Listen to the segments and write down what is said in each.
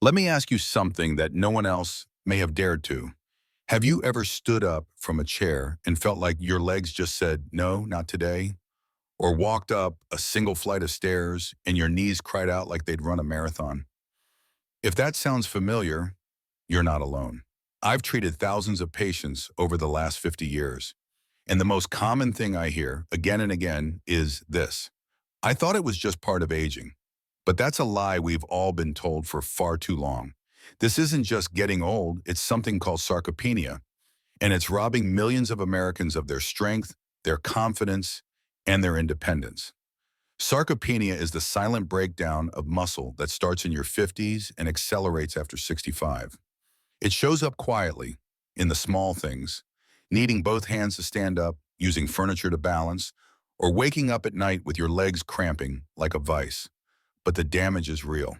Let me ask you something that no one else may have dared to. Have you ever stood up from a chair and felt like your legs just said, no, not today? Or walked up a single flight of stairs and your knees cried out like they'd run a marathon? If that sounds familiar, you're not alone. I've treated thousands of patients over the last 50 years, and the most common thing I hear again and again is this: I thought it was just part of aging. But that's a lie we've all been told for far too long. This isn't just getting old, it's something called sarcopenia, and it's robbing millions of Americans of their strength, their confidence, and their independence. Sarcopenia is the silent breakdown of muscle that starts in your 50s and accelerates after 65. It shows up quietly, in the small things, needing both hands to stand up, using furniture to balance, or waking up at night with your legs cramping like a vice. But the damage is real.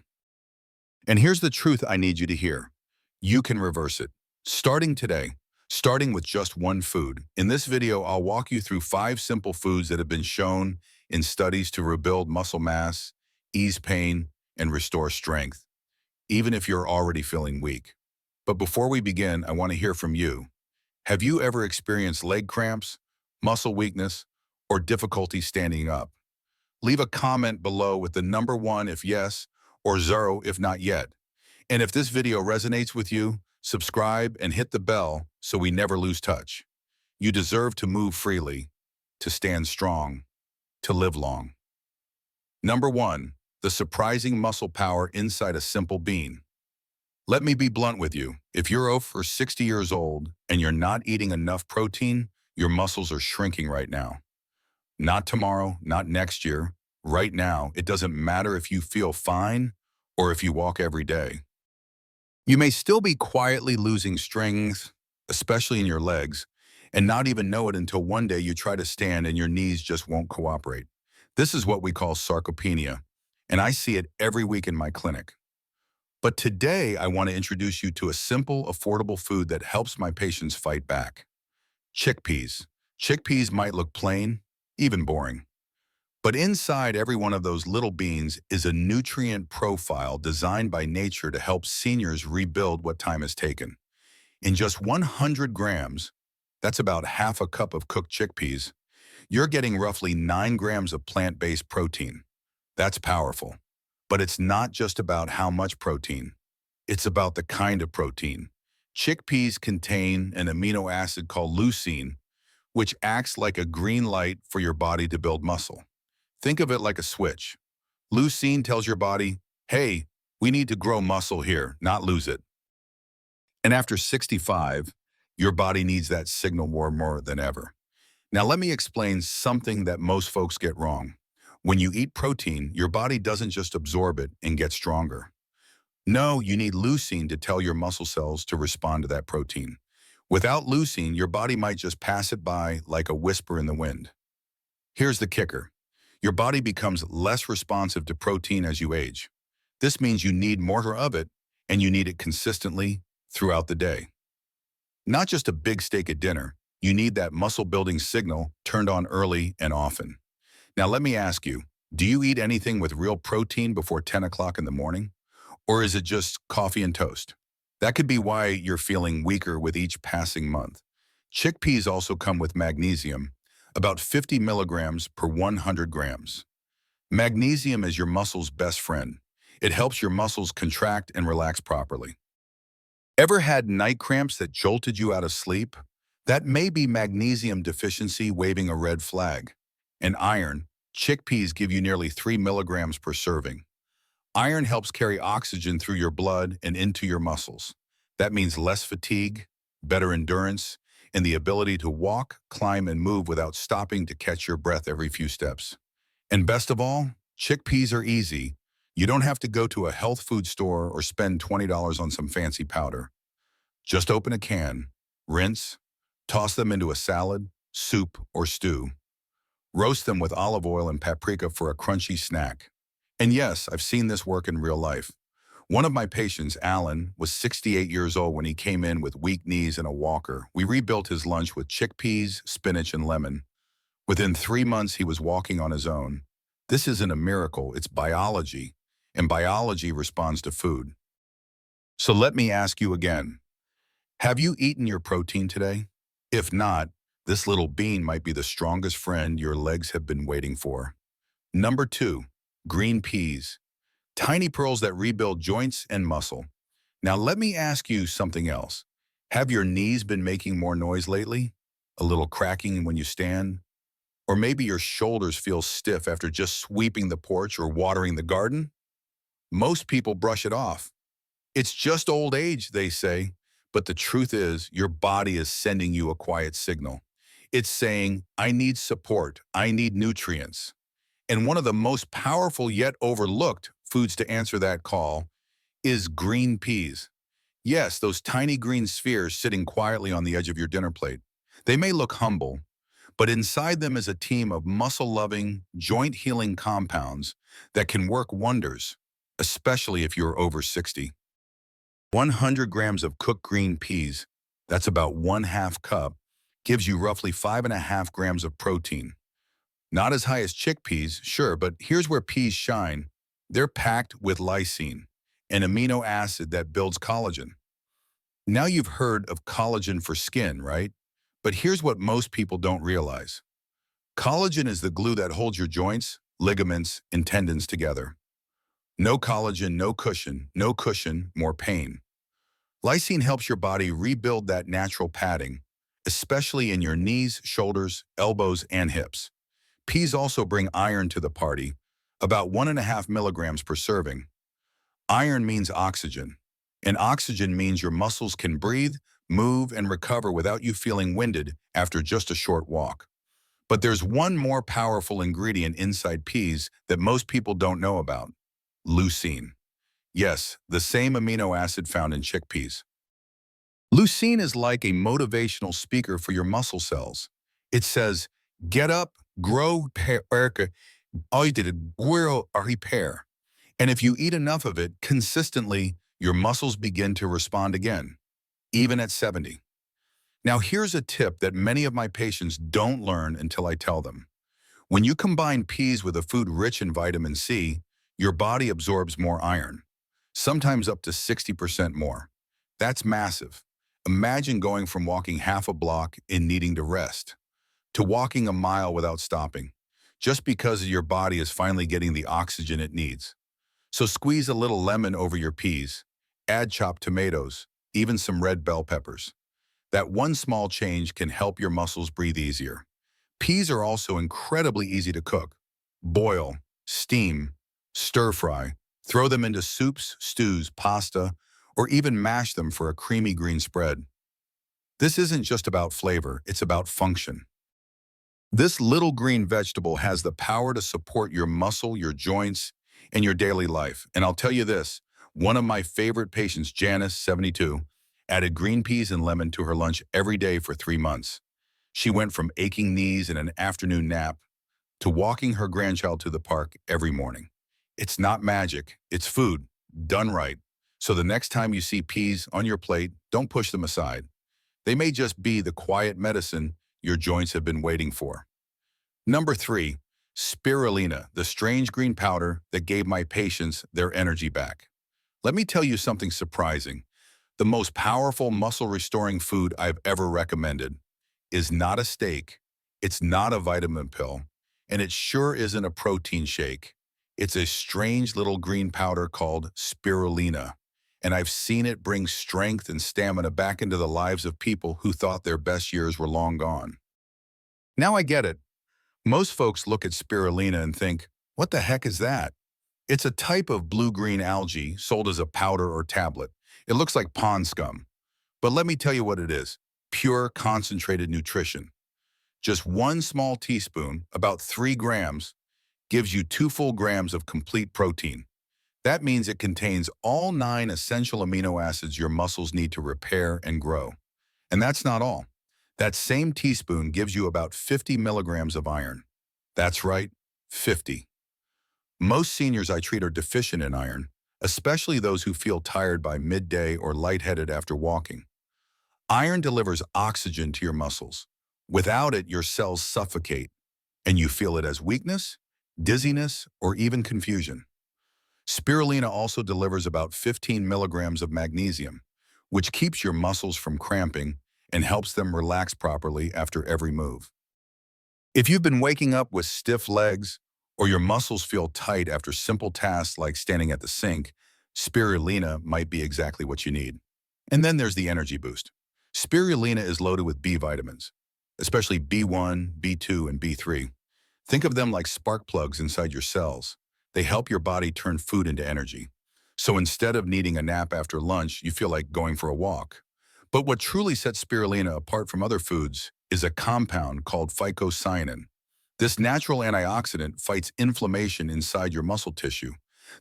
And here's the truth I need you to hear. You can reverse it. Starting today, starting with just one food. In this video, I'll walk you through 5 simple foods that have been shown in studies to rebuild muscle mass, ease pain, and restore strength, even if you're already feeling weak. But before we begin, I want to hear from you. Have you ever experienced leg cramps, muscle weakness, or difficulty standing up? Leave a comment below with the number 1 if yes, or 0 if not yet. And if this video resonates with you, subscribe and hit the bell so we never lose touch. You deserve to move freely, to stand strong, to live long. Number 1, the surprising muscle power inside a simple bean. Let me be blunt with you. If you're over 60 years old and you're not eating enough protein, your muscles are shrinking right now. Not tomorrow, not next year. Right now, it doesn't matter if you feel fine or if you walk every day. You may still be quietly losing strength, especially in your legs, and not even know it until one day you try to stand and your knees just won't cooperate. This is what we call sarcopenia, and I see it every week in my clinic. But today, I want to introduce you to a simple, affordable food that helps my patients fight back. Chickpeas. Chickpeas might look plain, even boring. But inside every one of those little beans is a nutrient profile designed by nature to help seniors rebuild what time has taken. In just 100 grams, that's about half a cup of cooked chickpeas, you're getting roughly 9 grams of plant-based protein. That's powerful. But it's not just about how much protein. It's about the kind of protein. Chickpeas contain an amino acid called leucine, which acts like a green light for your body to build muscle. Think of it like a switch. Leucine tells your body, hey, we need to grow muscle here, not lose it. And after 65, your body needs that signal more than ever. Now let me explain something that most folks get wrong. When you eat protein, your body doesn't just absorb it and get stronger. No, you need leucine to tell your muscle cells to respond to that protein. Without leucine, your body might just pass it by like a whisper in the wind. Here's the kicker. Your body becomes less responsive to protein as you age. This means you need more of it, and you need it consistently throughout the day. Not just a big steak at dinner, you need that muscle-building signal turned on early and often. Now let me ask you, do you eat anything with real protein before 10 o'clock in the morning? Or is it just coffee and toast? That could be why you're feeling weaker with each passing month. Chickpeas also come with magnesium, about 50 milligrams per 100 grams. Magnesium is your muscle's best friend. It helps your muscles contract and relax properly. Ever had night cramps that jolted you out of sleep? That may be magnesium deficiency waving a red flag. And iron, chickpeas give you nearly 3 milligrams per serving. Iron helps carry oxygen through your blood and into your muscles. That means less fatigue, better endurance, and the ability to walk, climb, and move without stopping to catch your breath every few steps. And best of all, chickpeas are easy. You don't have to go to a health food store or spend $20 on some fancy powder. Just open a can, rinse, toss them into a salad, soup, or stew. Roast them with olive oil and paprika for a crunchy snack. And yes, I've seen this work in real life. One of my patients, Alan, was 68 years old when he came in with weak knees and a walker. We rebuilt his lunch with chickpeas, spinach, and lemon. Within 3 months, he was walking on his own. This isn't a miracle, it's biology, and biology responds to food. So let me ask you again, have you eaten your protein today? If not, this little bean might be the strongest friend your legs have been waiting for. Number 2, green peas. Tiny pearls that rebuild joints and muscle. Now let me ask you something else. Have your knees been making more noise lately? A little cracking when you stand? Or maybe your shoulders feel stiff after just sweeping the porch or watering the garden? Most people brush it off. It's just old age, they say. But the truth is, your body is sending you a quiet signal. It's saying, I need support, I need nutrients. And one of the most powerful yet overlooked foods to answer that call is green peas. Yes, those tiny green spheres sitting quietly on the edge of your dinner plate. They may look humble, but inside them is a team of muscle-loving, joint-healing compounds that can work wonders, especially if you're over 60. 100 grams of cooked green peas, that's about 1/2 cup, gives you roughly 5.5 grams of protein. Not as high as chickpeas, sure, but here's where peas shine. They're packed with lysine, an amino acid that builds collagen. Now you've heard of collagen for skin, right? But here's what most people don't realize. Collagen is the glue that holds your joints, ligaments, and tendons together. No collagen, no cushion, no cushion, more pain. Lysine helps your body rebuild that natural padding, especially in your knees, shoulders, elbows, and hips. Peas also bring iron to the party, about 1.5 milligrams per serving. Iron means oxygen, and oxygen means your muscles can breathe, move, and recover without you feeling winded after just a short walk. But there's one more powerful ingredient inside peas that most people don't know about: leucine. Yes, the same amino acid found in chickpeas. Leucine is like a motivational speaker for your muscle cells. It says, get up, grow, all you did is grow or repair. And if you eat enough of it consistently, your muscles begin to respond again, even at 70. Now here's a tip that many of my patients don't learn until I tell them. When you combine peas with a food rich in vitamin C, your body absorbs more iron, sometimes up to 60% more. That's massive. Imagine going from walking half a block and needing to rest, to walking a mile without stopping, just because your body is finally getting the oxygen it needs. So squeeze a little lemon over your peas, add chopped tomatoes, even some red bell peppers. That one small change can help your muscles breathe easier. Peas are also incredibly easy to cook. Boil, steam, stir fry, throw them into soups, stews, pasta, or even mash them for a creamy green spread. This isn't just about flavor, it's about function. This little green vegetable has the power to support your muscle, your joints, and your daily life. And I'll tell you this, one of my favorite patients, Janice, 72, added green peas and lemon to her lunch every day for 3 months. She went from aching knees and an afternoon nap to walking her grandchild to the park every morning. It's not magic, it's food, done right. So the next time you see peas on your plate, don't push them aside. They may just be the quiet medicine your joints have been waiting for. Number 3, spirulina, the strange green powder that gave my patients their energy back. Let me tell you something surprising. The most powerful muscle-restoring food I've ever recommended is not a steak, it's not a vitamin pill, and it sure isn't a protein shake. It's a strange little green powder called spirulina, and I've seen it bring strength and stamina back into the lives of people who thought their best years were long gone. Now I get it. Most folks look at spirulina and think, what the heck is that? It's a type of blue-green algae sold as a powder or tablet. It looks like pond scum. But let me tell you what it is: pure concentrated nutrition. Just 1 small teaspoon, about 3 grams, gives you 2 full grams of complete protein. That means it contains all 9 essential amino acids your muscles need to repair and grow. And that's not all. That same teaspoon gives you about 50 milligrams of iron. That's right, 50. Most seniors I treat are deficient in iron, especially those who feel tired by midday or lightheaded after walking. Iron delivers oxygen to your muscles. Without it, your cells suffocate, and you feel it as weakness, dizziness, or even confusion. Spirulina also delivers about 15 milligrams of magnesium, which keeps your muscles from cramping and helps them relax properly after every move. If you've been waking up with stiff legs or your muscles feel tight after simple tasks like standing at the sink, spirulina might be exactly what you need. And then there's the energy boost. Spirulina is loaded with B vitamins, especially B1, B2, and B3. Think of them like spark plugs inside your cells. They help your body turn food into energy. So instead of needing a nap after lunch, you feel like going for a walk. But what truly sets spirulina apart from other foods is a compound called phycocyanin. This natural antioxidant fights inflammation inside your muscle tissue,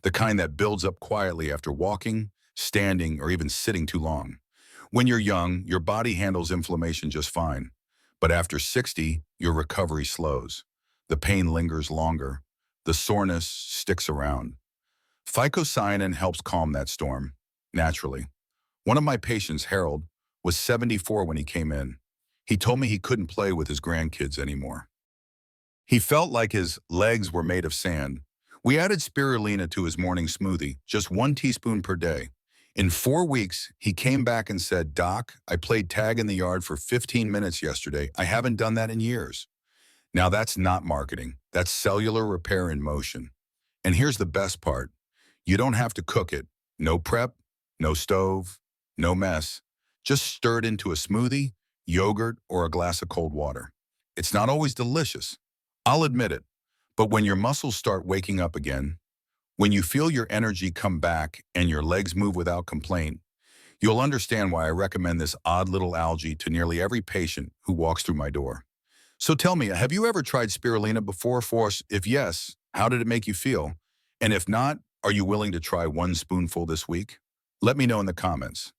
the kind that builds up quietly after walking, standing, or even sitting too long. When you're young, your body handles inflammation just fine. But after 60, your recovery slows. The pain lingers longer. The soreness sticks around. Phycocyanin helps calm that storm, naturally. One of my patients, Harold, was 74 when he came in. He told me he couldn't play with his grandkids anymore. He felt like his legs were made of sand. We added spirulina to his morning smoothie, just 1 teaspoon per day. In 4 weeks, he came back and said, "Doc, I played tag in the yard for 15 minutes yesterday. I haven't done that in years." Now that's not marketing. That's cellular repair in motion. And here's the best part. You don't have to cook it. No prep, no stove, no mess. Just stir it into a smoothie, yogurt, or a glass of cold water. It's not always delicious. I'll admit it. But when your muscles start waking up again, when you feel your energy come back and your legs move without complaint, you'll understand why I recommend this odd little algae to nearly every patient who walks through my door. So tell me, have you ever tried spirulina before? If yes, how did it make you feel? And if not, are you willing to try 1 spoonful this week? Let me know in the comments.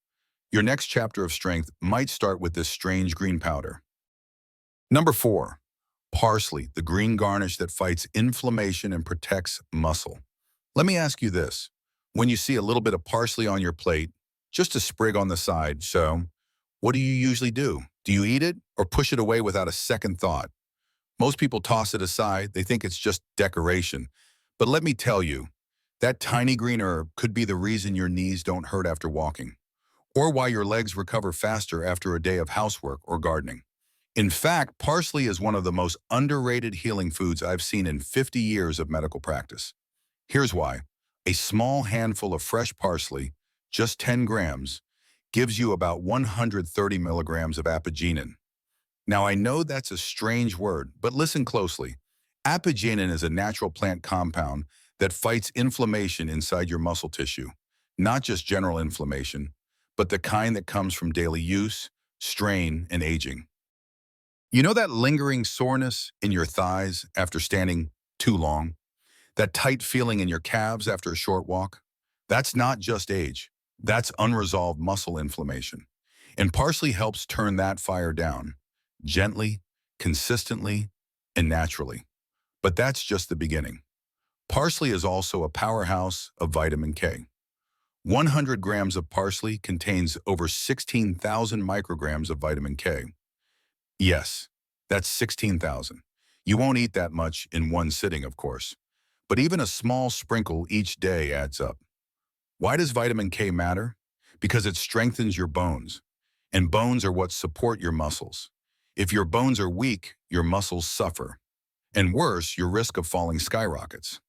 Your next chapter of strength might start with this strange green powder. Number 4, parsley, the green garnish that fights inflammation and protects muscle. Let me ask you this. When you see a little bit of parsley on your plate, just a sprig on the side, what do you usually do? Do you eat it or push it away without a second thought? Most people toss it aside. They think it's just decoration. But let me tell you, that tiny green herb could be the reason your knees don't hurt after walking, or why your legs recover faster after a day of housework or gardening. In fact, parsley is one of the most underrated healing foods I've seen in 50 years of medical practice. Here's why. A small handful of fresh parsley, just 10 grams, gives you about 130 milligrams of apigenin. Now, I know that's a strange word, but listen closely. Apigenin is a natural plant compound that fights inflammation inside your muscle tissue, not just general inflammation, but the kind that comes from daily use, strain, and aging. You know that lingering soreness in your thighs after standing too long? That tight feeling in your calves after a short walk? That's not just age. That's unresolved muscle inflammation. And parsley helps turn that fire down, gently, consistently, and naturally. But that's just the beginning. Parsley is also a powerhouse of vitamin K. 100 grams of parsley contains over 16,000 micrograms of vitamin K. Yes, that's 16,000. You won't eat that much in one sitting, of course. But even a small sprinkle each day adds up. Why does vitamin K matter? Because it strengthens your bones. And bones are what support your muscles. If your bones are weak, your muscles suffer. And worse, your risk of falling skyrockets.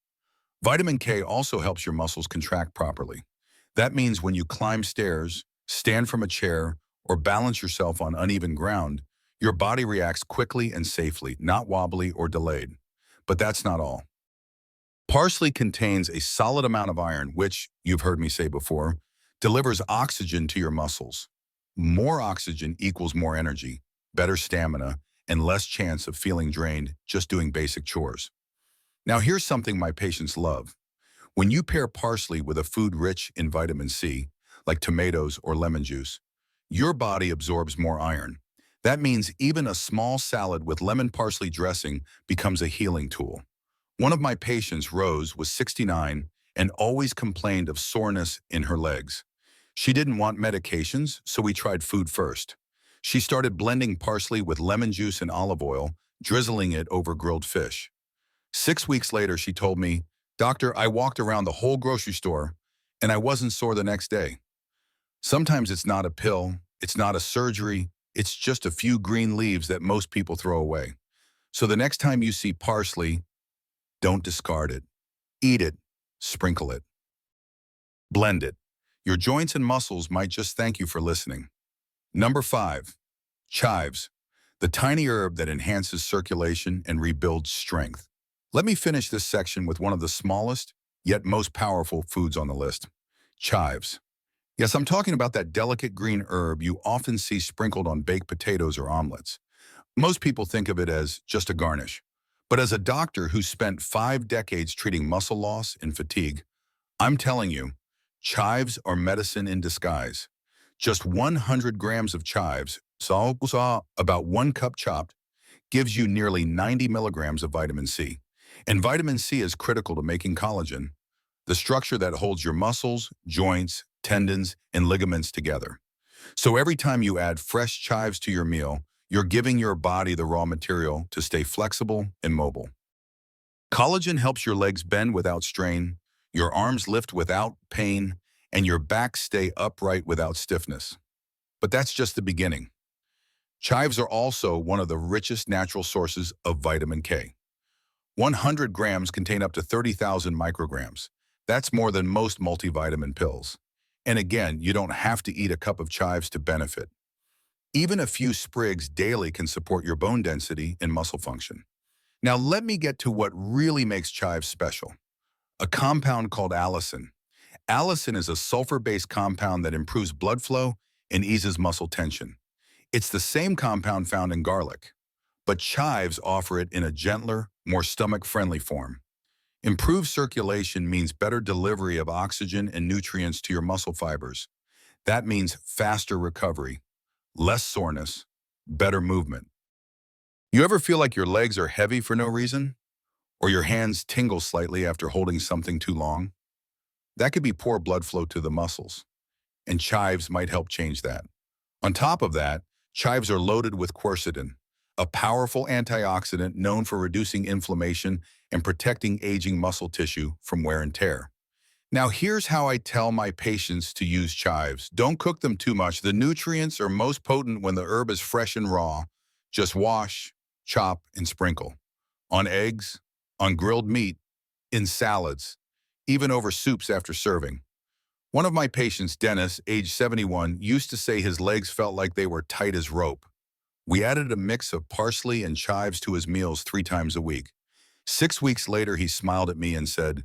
Vitamin K also helps your muscles contract properly. That means when you climb stairs, stand from a chair, or balance yourself on uneven ground, your body reacts quickly and safely, not wobbly or delayed. But that's not all. Parsley contains a solid amount of iron, which, you've heard me say before, delivers oxygen to your muscles. More oxygen equals more energy, better stamina, and less chance of feeling drained just doing basic chores. Now here's something my patients love. When you pair parsley with a food rich in vitamin C, like tomatoes or lemon juice, your body absorbs more iron. That means even a small salad with lemon parsley dressing becomes a healing tool. One of my patients, Rose, was 69 and always complained of soreness in her legs. She didn't want medications, so we tried food first. She started blending parsley with lemon juice and olive oil, drizzling it over grilled fish. 6 weeks later, she told me, Doctor, I walked around the whole grocery store and I wasn't sore the next day. Sometimes it's not a pill, it's not a surgery, it's just a few green leaves that most people throw away. So the next time you see parsley, don't discard it. Eat it, sprinkle it, blend it. Your joints and muscles might just thank you for listening. Number 5, chives, the tiny herb that enhances circulation and rebuilds strength. Let me finish this section with one of the smallest, yet most powerful foods on the list, chives. Yes, I'm talking about that delicate green herb you often see sprinkled on baked potatoes or omelets. Most people think of it as just a garnish. But as a doctor who spent 5 decades treating muscle loss and fatigue, I'm telling you, chives are medicine in disguise. Just 100 grams of chives, about 1 cup chopped, gives you nearly 90 milligrams of vitamin C. And vitamin C is critical to making collagen, the structure that holds your muscles, joints, tendons, and ligaments together. So every time you add fresh chives to your meal, you're giving your body the raw material to stay flexible and mobile. Collagen helps your legs bend without strain, your arms lift without pain, and your back stay upright without stiffness. But that's just the beginning. Chives are also one of the richest natural sources of vitamin K. 100 grams contain up to 30,000 micrograms. That's more than most multivitamin pills. And again, you don't have to eat a cup of chives to benefit. Even a few sprigs daily can support your bone density and muscle function. Now let me get to what really makes chives special. A compound called allicin. Allicin is a sulfur-based compound that improves blood flow and eases muscle tension. It's the same compound found in garlic, but chives offer it in a gentler, more stomach-friendly form. Improved circulation means better delivery of oxygen and nutrients to your muscle fibers. That means faster recovery, less soreness, better movement. You ever feel like your legs are heavy for no reason? Or your hands tingle slightly after holding something too long? That could be poor blood flow to the muscles, and chives might help change that. On top of that, chives are loaded with quercetin, a powerful antioxidant known for reducing inflammation and protecting aging muscle tissue from wear and tear. Now here's how I tell my patients to use chives. Don't cook them too much. The nutrients are most potent when the herb is fresh and raw. Just wash, chop, and sprinkle. On eggs, on grilled meat, in salads, even over soups after serving. One of my patients, Dennis, age 71, used to say his legs felt like they were tight as rope. We added a mix of parsley and chives to his meals 3 times a week. 6 weeks later, he smiled at me and said,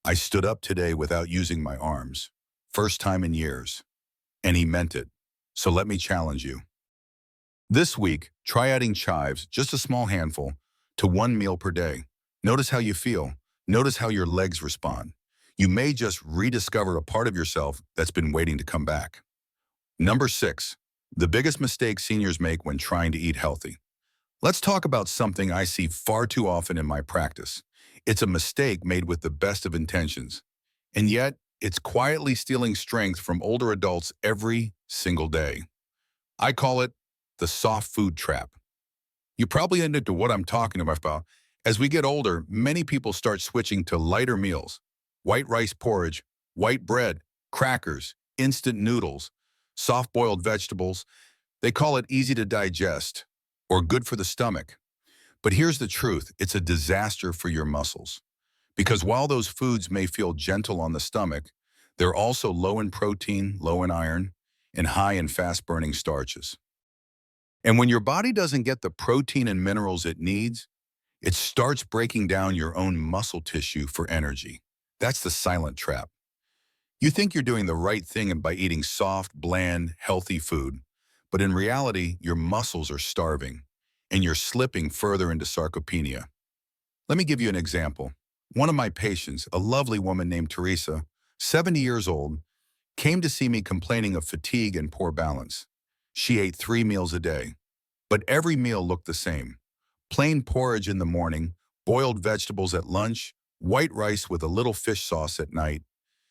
"I stood up today without using my arms. First time in years." And he meant it. So let me challenge you. This week, try adding chives, just a small handful, to 1 meal per day. Notice how you feel. Notice how your legs respond. You may just rediscover a part of yourself that's been waiting to come back. Number 6, the biggest mistake seniors make when trying to eat healthy. Let's talk about something I see far too often in my practice. It's a mistake made with the best of intentions, and yet it's quietly stealing strength from older adults every single day. I call it the soft food trap. You probably into what I'm talking about. As we get older, many people start switching to lighter meals: white rice porridge, white bread, crackers, instant noodles, soft-boiled vegetables. They call it easy to digest or good for the stomach. But here's the truth, it's a disaster for your muscles. Because while those foods may feel gentle on the stomach, they're also low in protein, low in iron, and high in fast-burning starches. And when your body doesn't get the protein and minerals it needs, it starts breaking down your own muscle tissue for energy. That's the silent trap. You think you're doing the right thing by eating soft, bland, healthy food, but in reality, your muscles are starving, and you're slipping further into sarcopenia. Let me give you an example. One of my patients, a lovely woman named Teresa, 70 years old, came to see me complaining of fatigue and poor balance. She ate 3 meals a day, but every meal looked the same. Plain porridge in the morning, boiled vegetables at lunch, white rice with a little fish sauce at night.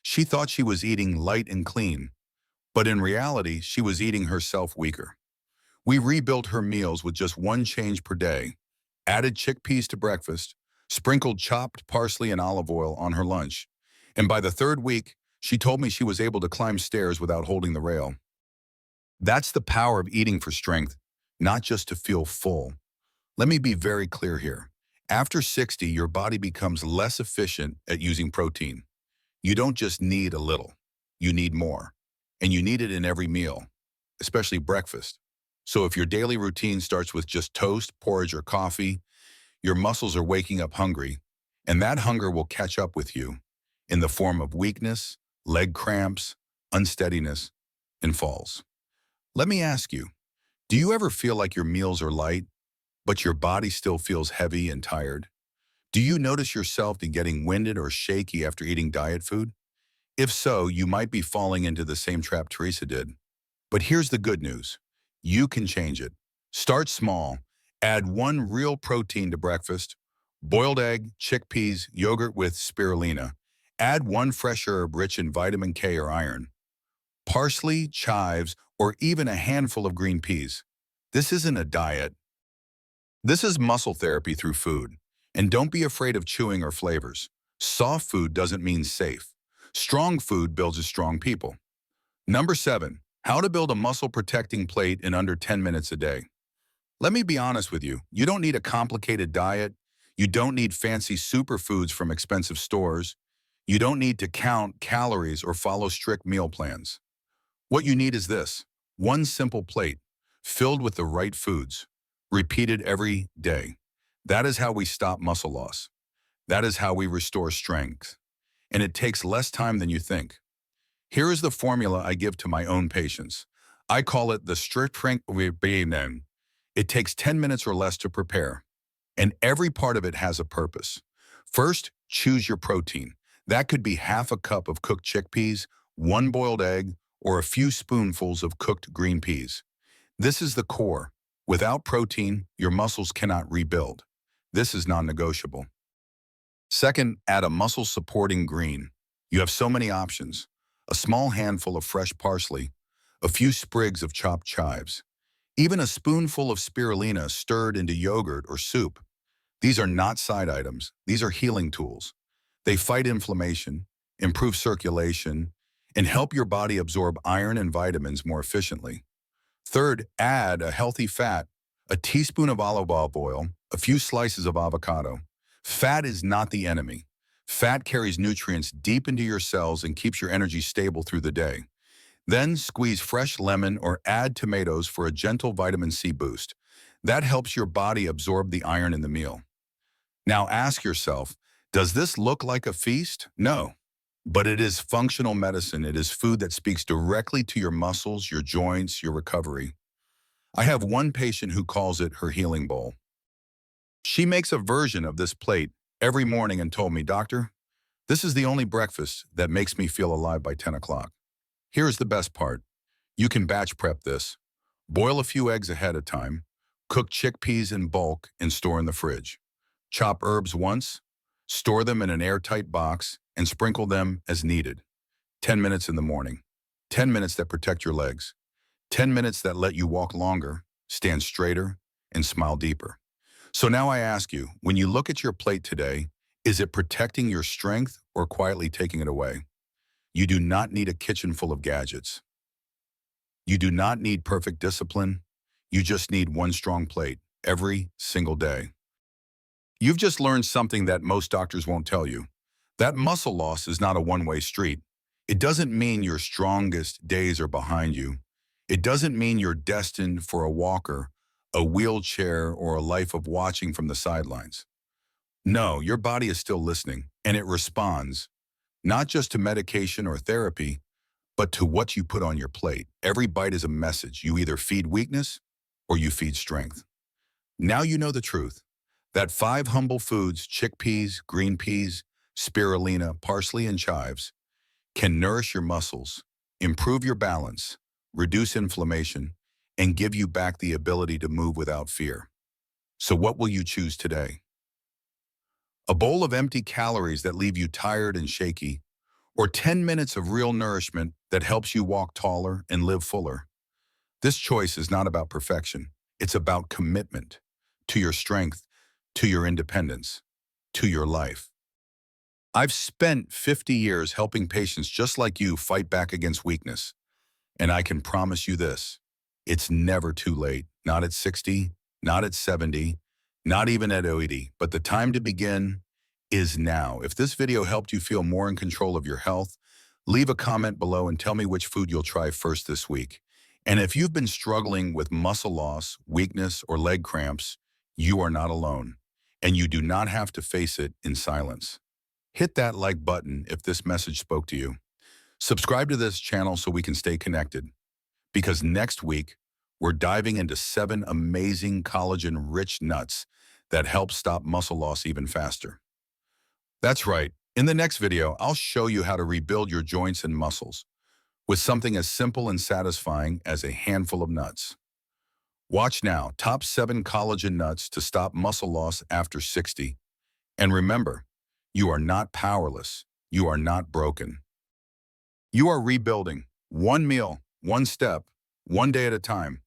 She thought she was eating light and clean, but in reality, she was eating herself weaker. We rebuilt her meals with just 1 change per day, added chickpeas to breakfast, sprinkled chopped parsley and olive oil on her lunch. And by the third week, she told me she was able to climb stairs without holding the rail. That's the power of eating for strength, not just to feel full. Let me be very clear here. After 60, your body becomes less efficient at using protein. You don't just need a little, you need more. And you need it in every meal, especially breakfast. So if your daily routine starts with just toast, porridge, or coffee, your muscles are waking up hungry, and that hunger will catch up with you in the form of weakness, leg cramps, unsteadiness, and falls. Let me ask you, do you ever feel like your meals are light, but your body still feels heavy and tired? Do you notice yourself getting winded or shaky after eating diet food? If so, you might be falling into the same trap Teresa did. But here's the good news. You can change it. Start small. Add one real protein to breakfast, boiled egg, chickpeas, yogurt with spirulina. Add one fresh herb rich in vitamin K or iron, parsley, chives, or even a handful of green peas. This isn't a diet. This is muscle therapy through food. And don't be afraid of chewing or flavors. Soft food doesn't mean safe. Strong food builds a strong people. Number 7, how to build a muscle-protecting plate in under 10 minutes a day. Let me be honest with you. You don't need a complicated diet. You don't need fancy superfoods from expensive stores. You don't need to count calories or follow strict meal plans. What you need is this: one simple plate, filled with the right foods, repeated every day. That is how we stop muscle loss. That is how we restore strength. And it takes less time than you think. Here is the formula I give to my own patients. I call it the strength. It takes 10 minutes or less to prepare, and every part of it has a purpose. First, choose your protein. That could be half a cup of cooked chickpeas, one boiled egg, or a few spoonfuls of cooked green peas. This is the core. Without protein, your muscles cannot rebuild. This is non-negotiable. Second, add a muscle-supporting green. You have so many options. A small handful of fresh parsley, a few sprigs of chopped chives, even a spoonful of spirulina stirred into yogurt or soup. These are not side items. These are healing tools. They fight inflammation, improve circulation, and help your body absorb iron and vitamins more efficiently. Third, add a healthy fat, a teaspoon of olive oil, a few slices of avocado. Fat is not the enemy. Fat carries nutrients deep into your cells and keeps your energy stable through the day. Then squeeze fresh lemon or add tomatoes for a gentle vitamin C boost. That helps your body absorb the iron in the meal. Now ask yourself, does this look like a feast? No. But it is functional medicine. It is food that speaks directly to your muscles, your joints, your recovery. I have one patient who calls it her healing bowl. She makes a version of this plate every morning and told me, "Doctor, this is the only breakfast that makes me feel alive by 10 o'clock. Here's the best part. You can batch prep this. Boil a few eggs ahead of time, cook chickpeas in bulk and store in the fridge. Chop herbs once, store them in an airtight box, and sprinkle them as needed. 10 minutes in the morning. 10 minutes that protect your legs. 10 minutes that let you walk longer, stand straighter, and smile deeper." So now I ask you, when you look at your plate today, is it protecting your strength or quietly taking it away? You do not need a kitchen full of gadgets. You do not need perfect discipline. You just need one strong plate every single day. You've just learned something that most doctors won't tell you. That muscle loss is not a one-way street. It doesn't mean your strongest days are behind you. It doesn't mean you're destined for a walker, a wheelchair, or a life of watching from the sidelines. No, your body is still listening, and it responds, not just to medication or therapy, but to what you put on your plate. Every bite is a message. You either feed weakness or you feed strength. Now you know the truth. That 5 humble foods, chickpeas, green peas, spirulina, parsley, and chives, can nourish your muscles, improve your balance, reduce inflammation, and give you back the ability to move without fear. So what will you choose today? A bowl of empty calories that leave you tired and shaky, or 10 minutes of real nourishment that helps you walk taller and live fuller? This choice is not about perfection. It's about commitment to your strength, to your independence. to your life. I've spent 50 years helping patients just like you fight back against weakness, and I can promise you this: it's never too late, not at 60, not at 70, not even at 80, but the time to begin is now. If this video helped you feel more in control of your health, leave a comment below and tell me which food you'll try first this week. And if you've been struggling with muscle loss, weakness, or leg cramps, you are not alone, and you do not have to face it in silence. Hit that like button if this message spoke to you. Subscribe to this channel so we can stay connected, because next week, we're diving into 7 amazing collagen-rich nuts that help stop muscle loss even faster. That's right. In the next video, I'll show you how to rebuild your joints and muscles with something as simple and satisfying as a handful of nuts. Watch now, top 7 collagen nuts to stop muscle loss after 60. And remember, you are not powerless. You are not broken. You are rebuilding, one meal, one step, one day at a time.